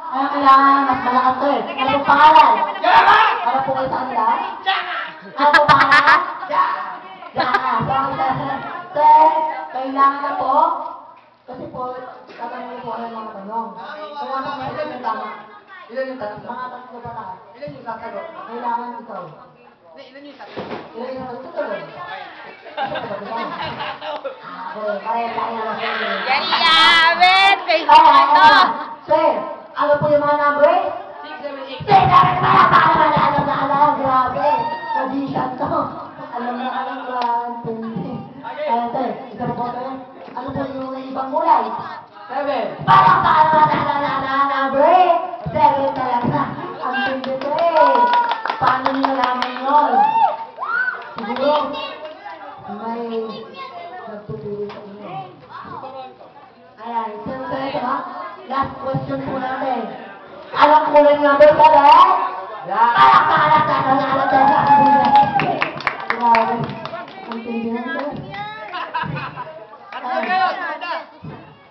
Kaya kailangan mas malakas to eh. Ano pong pangalan? Ano po kayo sa kanila? Ano pong pangalan? Sir, kailangan na po. Kasi po, tatanungin po kayo ng mga tanong. Kaya kung ilan yung tama? Ilan yung tanong? Mga tatlo ba na? Ilan yung sasagot? Kailangan ikaw. Ilan yung sasagot? Ilan yung sasagot? Tutuloy. Kaya tayo na siya. Yayamin! Facebook ito! Sir, ano po yung mga numbers? 6, 7, 8. Sir, dapat para alam na alam. Grabe. Magician to. Alam na alam. Grabe. Kaya sir, isa po sir. Ano po yung ibang mulay? 7. Para na number. 7 talaga. Ang hindi ko eh. Paano nyo nalaman yun? Siguro, may nagtuturo sa inyo. Ayan, sir, ito ha? Last question po natin. Anong kulay number ka ba? Palak na alam tayo sa kanila. Grabe. Ang tindi na sir.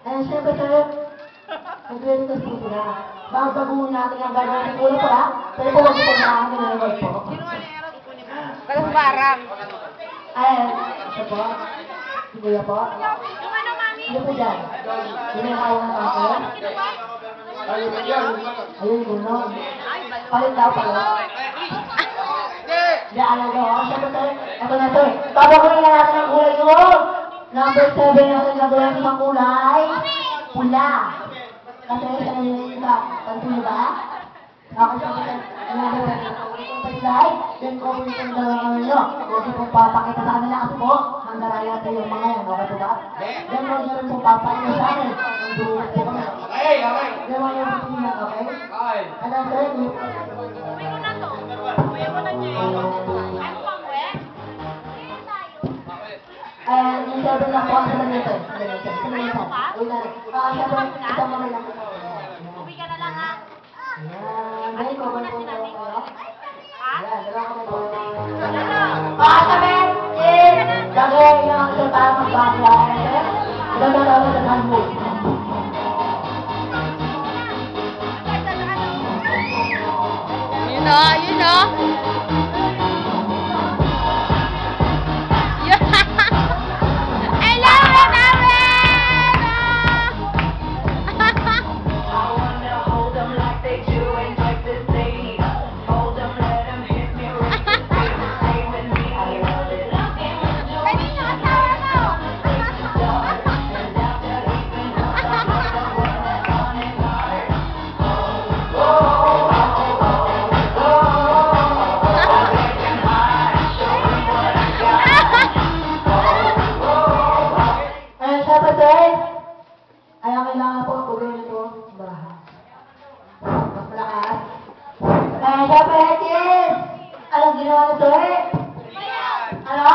Ayan, syempre sir. Nag-request po sila. Bago natin ang gagawin ng ulo po ha. Pero po, wag po na ako nilalagot po. Kalas barang. Ayan, ito po. Si Kuya po. Yung ano, mami? Ano po dyan? Hindi na kaya ng tao. Ayun, gulong. Palit daw pala. Hindi, alam ko. Siyempre sir, ito na sir. Babaguhin na natin ang kulay nyo. Number 7 natin gagawin ng isang kulay. Pula. Kasi sa nililin ka. Tanto nyo ba? Okay, siyempre sir. Number 7 slide. Then, kukunin ko yung dalawang ano nyo. Kasi kung papakita sa kanila kasi po, mandaraya natin yung mga yan. Okay po ba? Then, huwag nyo rin po papakita sa akin. Ang duwag po kami. Then, huwag nyo rin tingnan, okay? And then, sir, Kuya mo na to. Kuya mo na niya yun. Ano pang we? and yung 7 lang po ang sabi nito. Uy na rin. Siyempre, isang mga lang. Uwi ka na lang ha. Ayan. Dahil ko ba po kayo? Ayan, dalawa ko po. Sabi! Gagawin lang ang sir para magbakla. Gagawin sa handbook. Yun o, yun o. I love it, kailangan po gawin ito bahay. Mas malakas. Siyempre, kids! Anong ginawa nito eh? Ano?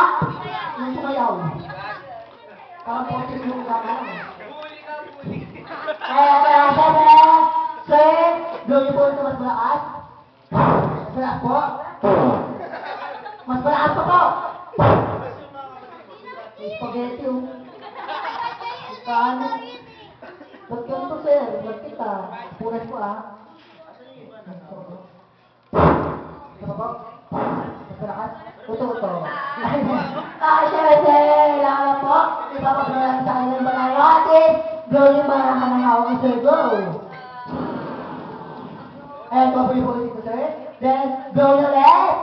Yung sumayaw. Parang po ito yung gama. Siyempre, sir, gawin po ito mas malakas. Mas malakas po. Mas malakas pa po. Spaghetti oh. Paano? Ba't ganito sir? Ba't kita? Punas ko ah. Ito ba? Masalakas? Ito. Siyempre sir, kailangan po. Ipapaglalang sa kanilang balayo atin. Gawin ba naman ang hawak ni sir? Go! Ayan, pabuhin po dito sir. Then, gawin ulit.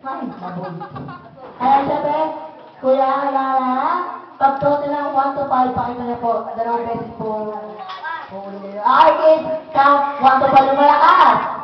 Ay, mabuhin. Ayan siyempre, kuya, kailangan pag-total ng 1 to 5, pakita niyo po. Dalawang beses po. Okay, kids, count 1 to 5 yung malakas.